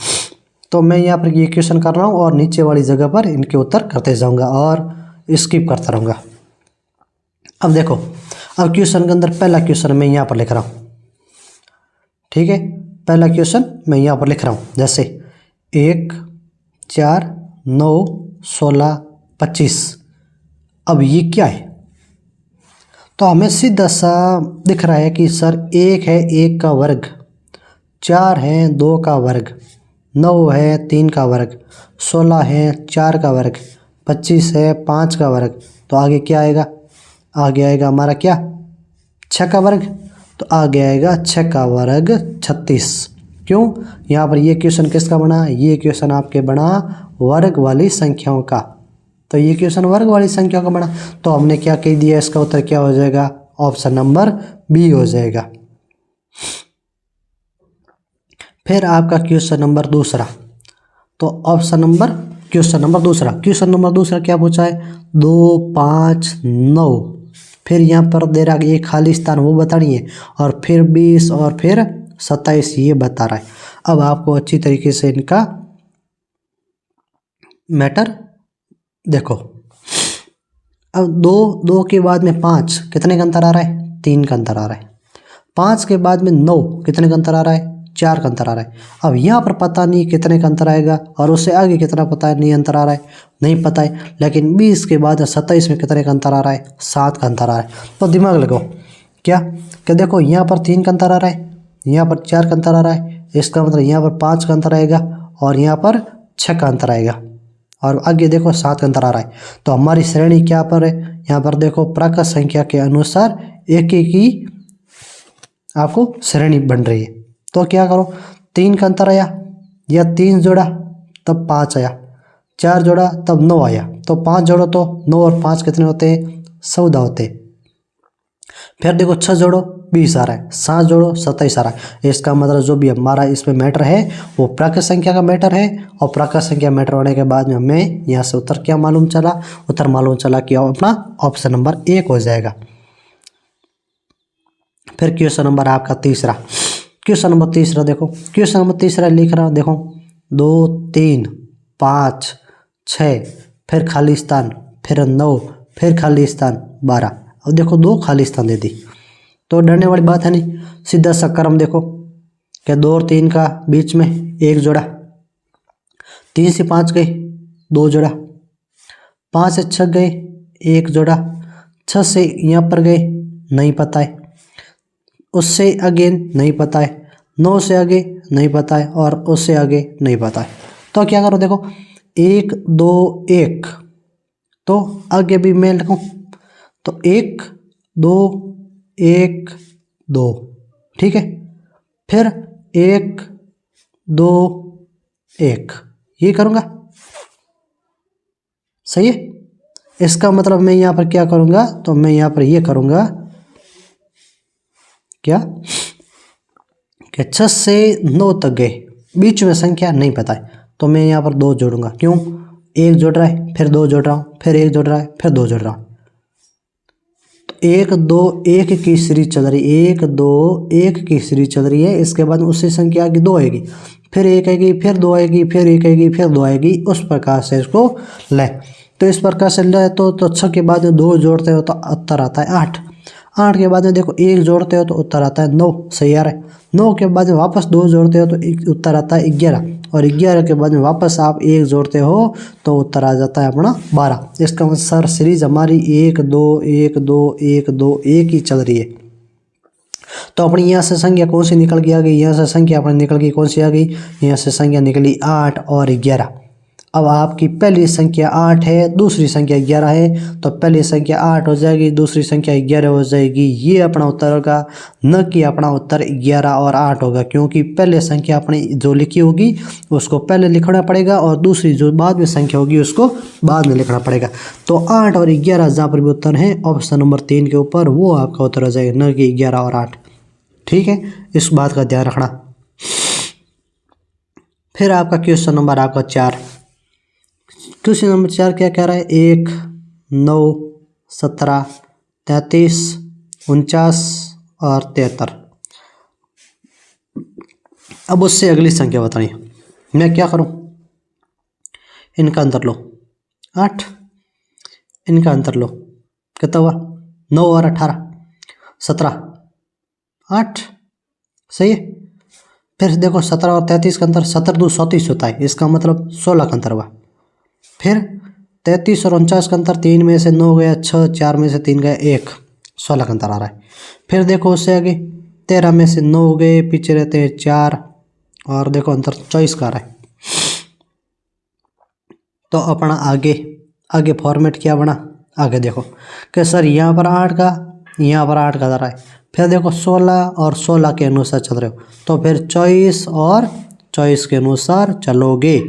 तो मैं यहाँ पर ये क्वेश्चन कर रहा हूँ और नीचे वाली जगह पर इनके उत्तर करते जाऊँगा और स्किप करता रहूँगा। अब देखो, अब क्वेश्चन के अंदर पहला क्वेश्चन मैं यहाँ पर लिख रहा हूँ, ठीक है। पहला क्वेश्चन मैं यहाँ पर लिख रहा हूँ, जैसे 1, 4, 9, 16, 25। अब ये क्या है? तो हमें सीधा सा दिख रहा है कि सर 1 है 1 का वर्ग, 4 है 2 का वर्ग, 9 है 3 का वर्ग, 16 है 4 का वर्ग, 25 है 5 का वर्ग। तो आगे क्या आएगा? आगे आएगा हमारा क्या? 6 का वर्ग। तो आगे आएगा 6 का वर्ग 36। क्यों? यहाँ पर ये क्वेश्चन किसका बना? ये क्वेश्चन आपके बना वर्ग वाली संख्याओं का। तो ये क्वेश्चन वर्ग वाली संख्याओं का बना, तो हमने क्या कह दिया, इसका उत्तर क्या हो जाएगा? ऑप्शन नंबर बी हो जाएगा। फिर आपका क्वेश्चन नंबर दूसरा, तो क्वेश्चन नंबर दूसरा क्या पूछा है? 2, 5, 9। फिर यहाँ पर दे रहा है ये खाली स्थान वो बतानी है, और फिर 20 और फिर 27 ये बता रहा है। अब आपको अच्छी तरीके से इनका मैटर देखो। अब 2 के बाद में 5 कितने का अंतर आ रहा है? 3 का अंतर आ रहा है। 5 के बाद में 9 कितने का अंतर आ रहा है? 4 का अंतर आ रहा है। अब यहाँ पर पता नहीं कितने का अंतर आएगा, और उससे आगे कितना पता है नहीं अंतर आ रहा है, नहीं पता है। लेकिन 20 के बाद 27 में कितने का अंतर आ रहा है? 7 का अंतर आ रहा है। तो दिमाग लगाओ, क्या देखो यहाँ पर 3 का अंतर आ रहा है, यहाँ पर 4 का अंतर आ रहा है, इसका मतलब यहाँ पर 5 का अंतर आएगा और यहाँ पर 6 का अंतर आएगा, और आगे देखो 7 का अंतर आ रहा है। तो हमारी श्रेणी क्या पर है? यहाँ पर देखो प्राकृत संख्या के अनुसार एक एक की आपको श्रेणी बन रही है। तो क्या करो, 3 का अंतर आया, या 3 जोड़ा तब 5 आया, 4 जोड़ा तब 9 आया। तो 5 जोड़ो तो 9 और 5 कितने होते हैं? 14 होते हैं। फिर देखो 6 जोड़ो 20 आ रहा है, 7 जोड़ो 27 आ रहा है। इसका मतलब जो भी हमारा इसमें मैटर है वो प्राकृत संख्या का मैटर है, और प्राकृत संख्या मैटर होने के बाद में हमें यहाँ से उत्तर क्या मालूम चला? उत्तर मालूम चला कि अपना ऑप्शन नंबर 1 हो जाएगा। फिर क्वेश्चन नंबर आपका तीसरा, देखो क्वेश्चन नंबर तीसरा लिख रहा हूँ, देखो 2, 3, 5, 6, फिर खाली स्थान, फिर 9, फिर खाली स्थान 12। अब देखो 2 खाली स्थान दे दी, तो डरने वाली बात है नहीं, सीधा सा क्रम देखो क्या 2 और 3 का बीच में 1 जोड़ा, 3 से 5 गए 2 जोड़ा, 5 से 6 गए 1 जोड़ा, 6 से यहाँ पर गए नहीं पता है, उससे आगे नहीं पता है, 9 से आगे नहीं पता है, और उससे आगे नहीं पता है। तो क्या करो, देखो 1, 2, 1, तो आगे भी मैं लिखूँ तो 1, 2, 1, 2, ठीक है। फिर 1, 2, 1 ये करूँगा, सही है। इसका मतलब मैं यहाँ पर क्या करूँगा, तो मैं यहाँ पर ये करूँगा क्या कि 6 से 9 तक गए, बीच में संख्या नहीं पता है, तो मैं यहाँ पर 2 जोड़ूंगा। क्यों? 1 जोड़ रहा है, फिर 2 जोड़ रहा हूँ, फिर 1 जोड़ रहा है, फिर 2 जोड़ रहा हूँ। तो 1, 2, 1 की सीरीज चल रही, 1, 2, 1 की सीरीज चल रही है। इसके बाद उससे संख्या आगे 2 आएगी, फिर 1 आएगी, फिर 2 आएगी, फिर 1 आएगी, फिर 2 आएगी। उस प्रकार से इसको ले, तो इस प्रकार से ले तो 6 के बाद में 2 जोड़ते हो तो उत्तर आता है 8। 8 के बाद में देखो 1 जोड़ते हो तो उत्तर आता है 9, सही आ रहा है। 9 के बाद में वापस 2 जोड़ते हो तो उत्तर आता है 11, और 11 के बाद में वापस आप 1 जोड़ते हो तो उत्तर आ जाता है अपना 12। इसका मतलब सर सीरीज हमारी 1, 2, 1, 2, 1, 2, 1 ही चल रही है। तो अपनी यहाँ से संख्या कौन सी निकल के आ गई? यहाँ से संख्या अपनी निकल गई कौन सी आ गई? यहाँ से संख्या निकली 8 और 11। अब आपकी पहली संख्या 8 है, दूसरी संख्या 11 है, तो पहली संख्या 8 हो जाएगी, दूसरी संख्या 11 हो जाएगी। ये अपना उत्तर होगा, न कि अपना उत्तर 11 और 8 होगा, क्योंकि पहले संख्या अपनी जो लिखी होगी उसको पहले लिखना पड़ेगा और दूसरी जो बाद में संख्या होगी उसको बाद में लिखना पड़ेगा। तो 8 और 11 जहाँ पर भी उत्तर है ऑप्शन नंबर 3 के ऊपर, वो आपका उत्तर हो जाएगा, न कि 11 और 8। ठीक है, इस बात का ध्यान रखना। फिर आपका क्वेश्चन नंबर आपका 4, क्वेश्चन नंबर 4 क्या कह रहा है, 1, 9, 17, 33, 49 और 73। अब उससे अगली संख्या बताइए। मैं क्या करूं, इनका अंतर लो 8, इनका अंतर लो, कितना हुआ 9 और 18 17, 8, सही है। फिर देखो 17 और 33 का अंतर, 17 2 34 होता है, इसका मतलब 16 का अंतर हुआ। फिर 33 और 49 का अंतर, 3 में से 9 गया 6, 4 में से 3 गया 1, 16 का अंतर आ रहा है। फिर देखो उससे आगे 13 में से 9 गए, पीछे रहते हैं 4, और देखो अंतर 24 का आ रहा है। तो अपना आगे फॉर्मेट क्या बना, आगे देखो कि सर यहाँ पर 8 का, यहाँ पर 8 का आ रहा है। फिर देखो 16 और 16 के अनुसार चल रहे हो, तो फिर 24 और 24 के अनुसार चलोगे।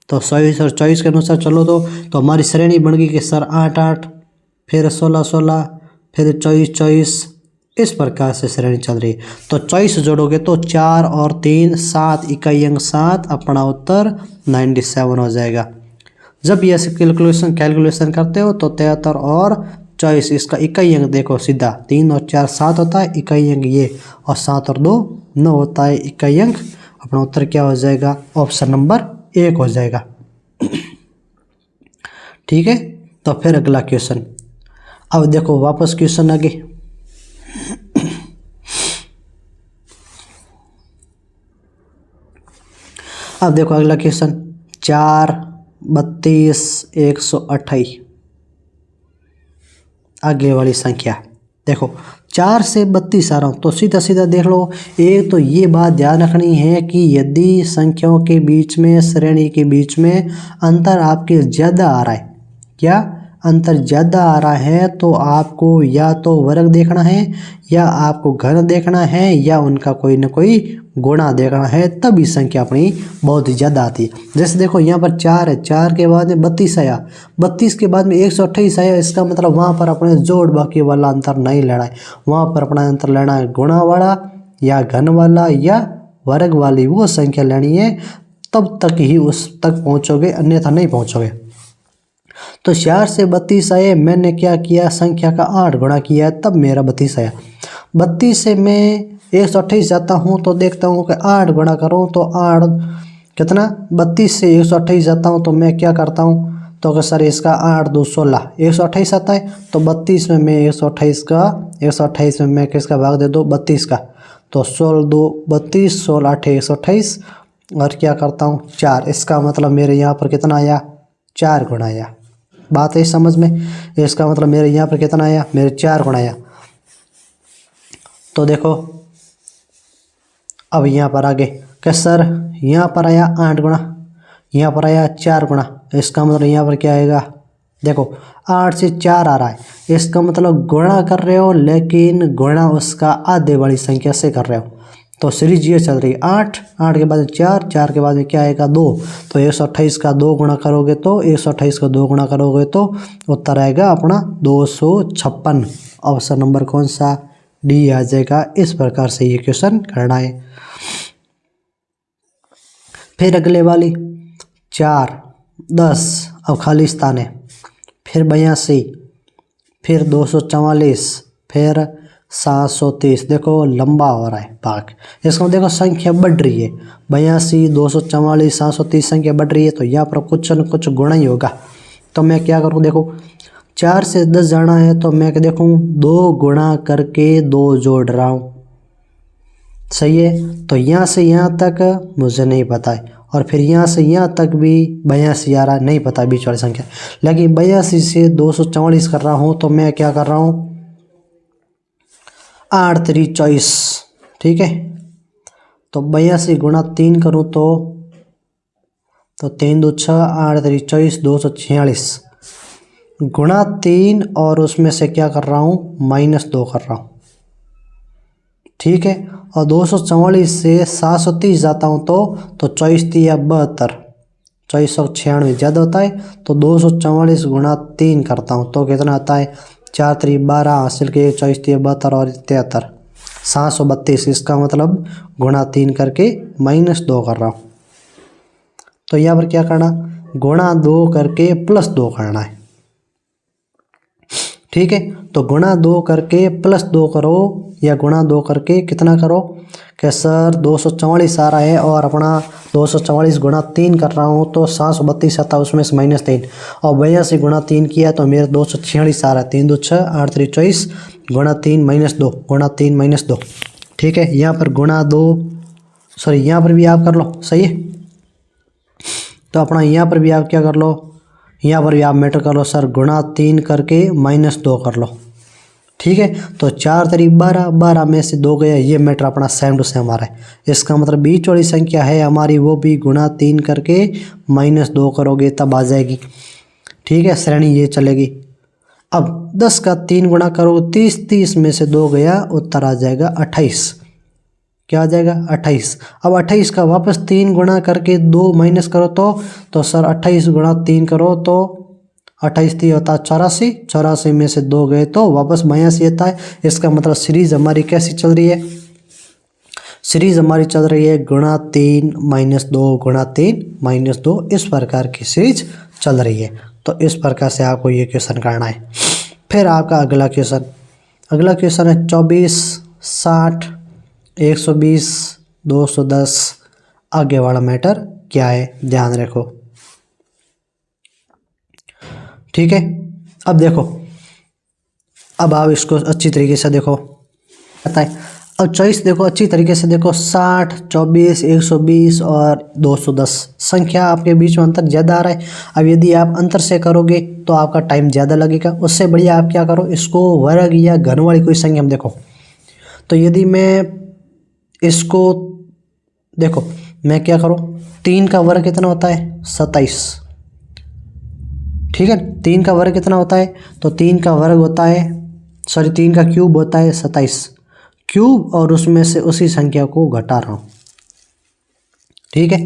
तो 24 और 24 के अनुसार चलो तो हमारी श्रेणी बन गई कि सर 8 8, फिर 16 16, फिर 24 24, इस प्रकार से श्रेणी चल रही है। तो 24 जोड़ोगे तो 4 और 3 7, इकाई अंक 7, अपना उत्तर 97 हो जाएगा। जब ये कैलकुलेशन करते हो तो 73 और 24, इसका इकाई अंक देखो सीधा 3 और 4 7 होता है, इकाई अंक ये, और 7 और 2 9 होता है इकाई अंक। अपना उत्तर क्या हो जाएगा, ऑप्शन नंबर 1 हो जाएगा। ठीक है, तो फिर अगला क्वेश्चन। अब देखो वापस क्वेश्चन आगे, अब देखो अगला क्वेश्चन 4 32 128, आगे वाली संख्या देखो 4 से 32 आ रहा हूँ, तो सीधा सीधा देख लो। एक तो ये बात ध्यान रखनी है कि यदि संख्याओं के बीच में, श्रेणी के बीच में अंतर आपके ज़्यादा आ रहा है, क्या अंतर ज़्यादा आ रहा है, तो आपको या तो वर्ग देखना है, या आपको घन देखना है, या उनका कोई ना कोई गुणा देखना है, तभी संख्या अपनी बहुत ही ज़्यादा आती है। जैसे देखो यहाँ पर 4 है, 4 के बाद में 32 आया, 32 के बाद में 128 आया, इसका मतलब वहाँ पर अपने जोड़ बाकी वाला अंतर नहीं लेना है, वहाँ पर अपना अंतर लेना है गुणा वाला, या घन वाला, या वर्ग वाली वो संख्या लेनी है, तब तक ही उस तक पहुँचोगे, अन्यथा नहीं पहुँचोगे। तो 4 से 32 आए, मैंने क्या किया, संख्या का 8 गुणा किया, तब मेरा 32 आया। 32 से मैं 128 जाता हूँ तो देखता हूँ कि 8 गुणा करूँ तो 8 कितना, 32 से 128 जाता हूँ तो मैं क्या करता हूँ, तो अगर सर इसका 8 2 16, 128 आता है, तो 32 में मैं 128 में मैं किसका भाग दे दो, 32 का, तो 16 2 32, 16 8 128, और क्या करता हूँ 4, इसका मतलब मेरे यहाँ पर कितना आया, 4 गुणा आया। बात है समझ में, इसका मतलब मेरे यहाँ पर कितना आया, मेरे 4 गुणा आया। तो देखो अब यहाँ पर आगे कि सर यहाँ पर आया 8 गुणा, यहाँ पर आया 4 गुणा, इसका मतलब यहाँ पर क्या आएगा, देखो 8 से 4 आ रहा है, इसका मतलब गुणा कर रहे हो, लेकिन गुणा उसका आधे वाली संख्या से कर रहे हो। तो सीरीज ये चल रही है 8 8 के बाद में 4 4 के बाद में क्या आएगा 2, तो 128 का 2 गुणा करोगे तो 128 का 2 गुणा करोगे तो उत्तर आएगा अपना 256। ऑप्शन नंबर कौन सा, डी आ जाएगा। इस प्रकार से ये क्वेश्चन करना है। फिर अगले वाली 4 10, अब खाली स्थान है, फिर 82, फिर 244, फिर 730, देखो लंबा हो रहा है भाग, इसको देखो संख्या बढ़ रही है, 82 244 730 संख्या बढ़ रही है, तो यहाँ पर कुछ न कुछ गुणा ही होगा। तो मैं क्या करूँ, देखो 4 से 10 जाना है, तो मैं क्या देखूँ, 2 गुणा करके 2 जोड़ रहा हूँ, सही है। तो यहाँ से यहाँ तक मुझे नहीं पता है, और फिर यहाँ से यहाँ तक भी 82 आ रहा है, नहीं पता बीच वाली संख्या, लेकिन 82 से 244 कर रहा हूँ, तो मैं क्या कर रहा हूँ 8 3 24, ठीक है। तो 82 गुणा 3 करूँ तो तो 3 2 6 8 3 24 246 गुणा 3 और उसमें से क्या कर रहा हूँ -2 कर रहा हूँ। ठीक है, और 244 से 730 जाता हूँ तो 24 3 72 2496 ज़्यादा होता है, तो 244 गुणा 3 करता हूँ तो कितना आता है 4 3 12 हासिल के 24 3 72 और 73 732। इसका मतलब गुणा 3 करके -2 कर रहा हूँ। तो यहाँ पर क्या करना, गुणा 2 करके +2 करना है। ठीक है, तो गुणा 2 करके +2 करो या गुणा 2 करके कितना करो कि सर 244 आ रहा है और अपना 244 गुणा 3 कर रहा हूँ तो 732 आता है, उसमें से -3 और 82 गुणा 3 किया तो मेरे 246 आ रहा है। 3 2 6 8 3 24 गुणा 3 -2 गुणा 3 -2। ठीक है, यहाँ पर गुणा 2 सॉरी यहाँ पर भी आप कर लो, सही है। तो अपना यहाँ पर भी आप क्या कर लो, यहाँ पर भी आप मैटर कर लो सर गुणा 3 करके -2 कर लो। ठीक है, तो 4 3 12 12 में से 2 गया, ये मैटर अपना सेम टू सेम आ रहा है। इसका मतलब बीच वाली संख्या है हमारी वो भी गुणा 3 करके -2 करोगे तब आ जाएगी। ठीक है, श्रेणी ये चलेगी। अब 10 का 3 गुणा करो 30, 30 में से 2 गया, उत्तर आ जाएगा 28। क्या आ जाएगा 28। अब 28 का वापस 3 गुणा करके 2 माइनस करो तो सर 28 गुणा 3 करो तो 28 3 होता है 84, 84 में से 2 गए तो वापस 82 आता है। इसका मतलब सीरीज हमारी कैसी चल रही है, सीरीज हमारी चल रही है गुणा 3 -2 गुणा 3 -2, इस प्रकार की सीरीज चल रही है। तो इस प्रकार से आपको ये क्वेश्चन करना है। फिर आपका अगला क्वेश्चन है 24 60 120 210। आगे वाला मैटर क्या है ध्यान रखो। ठीक है, अब देखो, अब आप इसको अच्छी तरीके से देखो, पता है। अब चॉइस देखो अच्छी तरीके से देखो, 60 24 120 और 210 संख्या आपके बीच में अंतर ज़्यादा आ रहा है। अब यदि आप अंतर से करोगे तो आपका टाइम ज़्यादा लगेगा, उससे बढ़िया आप क्या करो, इसको वर्ग या घन वाली कोई संख्या में देखो। तो यदि मैं इसको देखो, मैं क्या करूँ, 3 का वर्ग कितना होता है 27। ठीक है, 3 का वर्ग कितना होता है, तो 3 का वर्ग होता है, सॉरी 3 का क्यूब होता है 27 क्यूब, और उसमें से उसी संख्या को घटा रहा हूँ। ठीक है,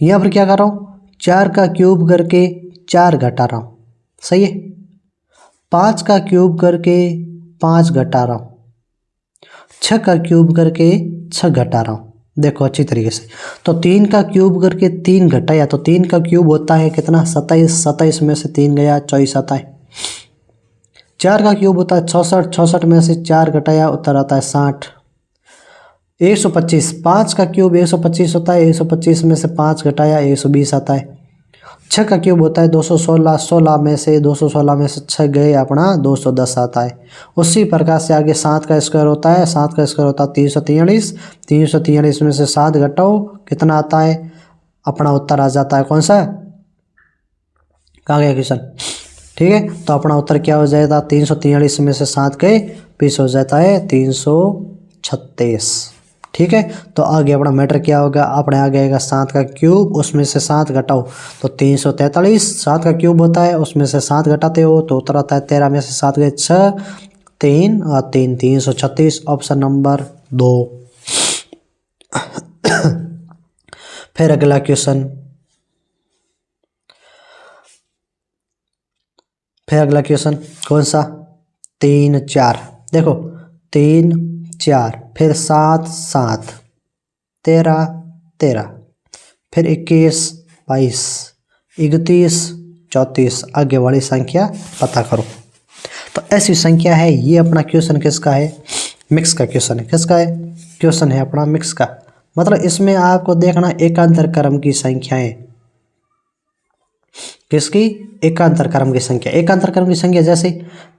यहाँ पर क्या कर रहा हूँ, 4 का क्यूब करके 4 घटा रहा हूँ, सही है। 5 का क्यूब करके 5 घटा रहा हूँ, 6 का क्यूब करके 6 घटा रहा हूँ। देखो अच्छी तरीके से, तो 3 का क्यूब करके 3 घटाया तो 3 का क्यूब होता है कितना 27, 27 में से 3 गया 24 आता है। 4 का क्यूब होता है 66, 66 में से 4 घटाया उत्तर आता है 60। 125, 5 का क्यूब 125 होता है, 125 में से 5 घटाया 120 आता है। 6 का क्यूब होता है 216, 16 में से 216 में से 6 गए अपना 210 आता है। उसी प्रकार से आगे 7 का स्क्वायर होता है, 7 का स्क्वायर होता है 343, 343 में से 7 घटाओ कितना आता है, अपना उत्तर आ जाता है कौन सा, कहाँ गया क्वेश्चन। ठीक है, तो अपना उत्तर क्या हो जाएगा, 343 में से 7 गए 20 हो जाता है 336। ठीक है, तो आगे अपना मैटर क्या होगा, अपने आगे आएगा 7 का क्यूब, उसमें से 7 घटाओ तो 343। 7 का क्यूब होता है, उसमें से 7 घटाते हो तो उत्तर आता है 13 में से 7 गए 6, 3 और 3 336, ऑप्शन नंबर 2। फिर अगला क्वेश्चन, कौन सा, 3 4। देखो 3 4, फिर 7 7, 13 13, फिर 21 22, 31 34। आगे वाली संख्या पता करो। तो ऐसी संख्या है, ये अपना क्वेश्चन किसका है, मिक्स का क्वेश्चन है। किसका है, क्वेश्चन है अपना मिक्स का, मतलब इसमें आपको देखना एकांतर क्रम की संख्याएं, किसकी, एकांतर क्रम की संख्या। एकांतर क्रम की संख्या जैसे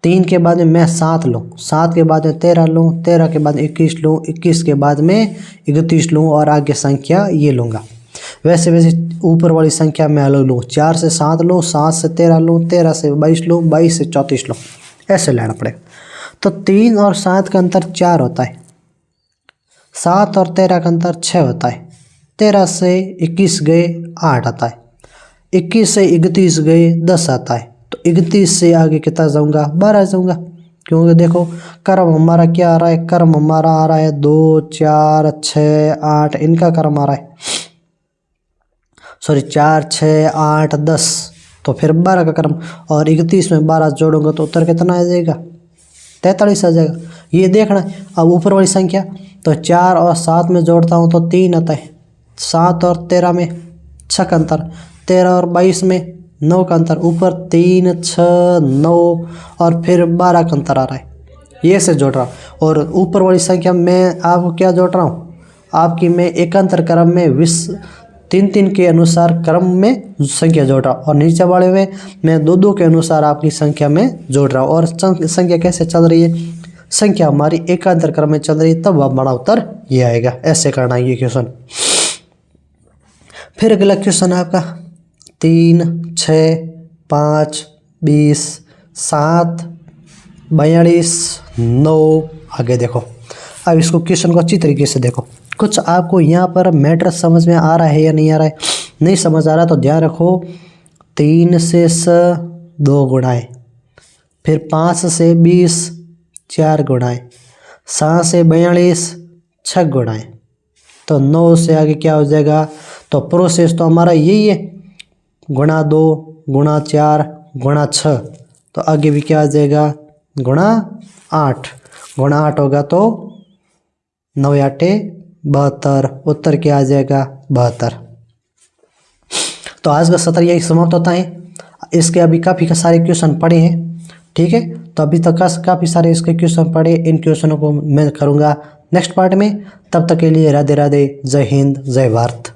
3 के बाद में मैं 7 लूँ, 7 के बाद में 13 लूँ, 13 के बाद 21 लूँ, 21 के बाद में 31 लूँ और आगे संख्या ये लूँगा। वैसे वैसे ऊपर वाली संख्या मैं अलग लूँ, 4 से 7 लूँ, 7 से 13 लूँ, 13 से 22 लूँ, 22 से 34 लूँ, ऐसे लेना पड़ेगा। तो 3 और 7 का अंतर 4 होता है, 7 और 13 का अंतर 6 होता है, 13 से 21 गए 8 आता है, 21 से 31 गए 10 आता है, तो 31 से आगे कितना जाऊंगा 12 जाऊंगा, क्योंकि देखो क्रम हमारा क्या आ रहा है, क्रम हमारा आ रहा है 2 4 6 8, इनका क्रम आ रहा है, सॉरी 4 6 8 10, तो फिर 12 का क्रम, और 31 में 12 जोड़ूंगा तो उत्तर कितना आ जाएगा 43 आ जाएगा। ये देखना अब ऊपर वाली संख्या, तो 4 और 7 में जोड़ता हूँ तो 3 आता है, 7 और 13 में 6 का अंतर, 13 और 22 में 9 का अंतर, ऊपर 3 6 9 और फिर 12 का अंतर आ रहा है, ये से जोड़ रहा हूँ। और ऊपर वाली संख्या में आपको क्या जोड़ रहा हूँ, आपकी मैं एकांतर क्रम में 3 के अनुसार क्रम में संख्या जोड़ रहा हूँ, और नीचे वाले में मैं 2 के अनुसार आपकी संख्या में जोड़ रहा हूँ। और संख्या कैसे चल रही है, संख्या हमारी एकांतर क्रम में चल रही है, तब हमारा उत्तर ये आएगा। ऐसे करना है ये क्वेश्चन। फिर अगला क्वेश्चन है आपका 3 6 5 20 7 42 9, आगे देखो। अब इसको क्वेश्चन को अच्छी तरीके से देखो, कुछ आपको यहाँ पर मैटर समझ में आ रहा है या नहीं आ रहा है, नहीं समझ आ रहा तो ध्यान रखो। 3 से 2 गुणाएं, फिर 5 से 20 4 गुणाएं, 7 से 42 6 गुणाएं, तो 9 से आगे क्या हो जाएगा, तो प्रोसेस तो हमारा यही है, गुणा 2 गुणा 4 गुणा 6, तो आगे भी क्या आ जाएगा गुणा 8, गुणा 8 होगा तो 9 8 72, उत्तर क्या आ जाएगा 72। तो आज का सत्र यही समाप्त होता है। इसके अभी काफ़ी सारे क्वेश्चन पड़े हैं, ठीक है, तो अभी तक काफ़ी सारे इसके क्वेश्चन पड़े, इन क्वेश्चनों को मैं करूँगा नेक्स्ट पार्ट में। तब तक के लिए राधे राधे, जय हिंद, जय भारत।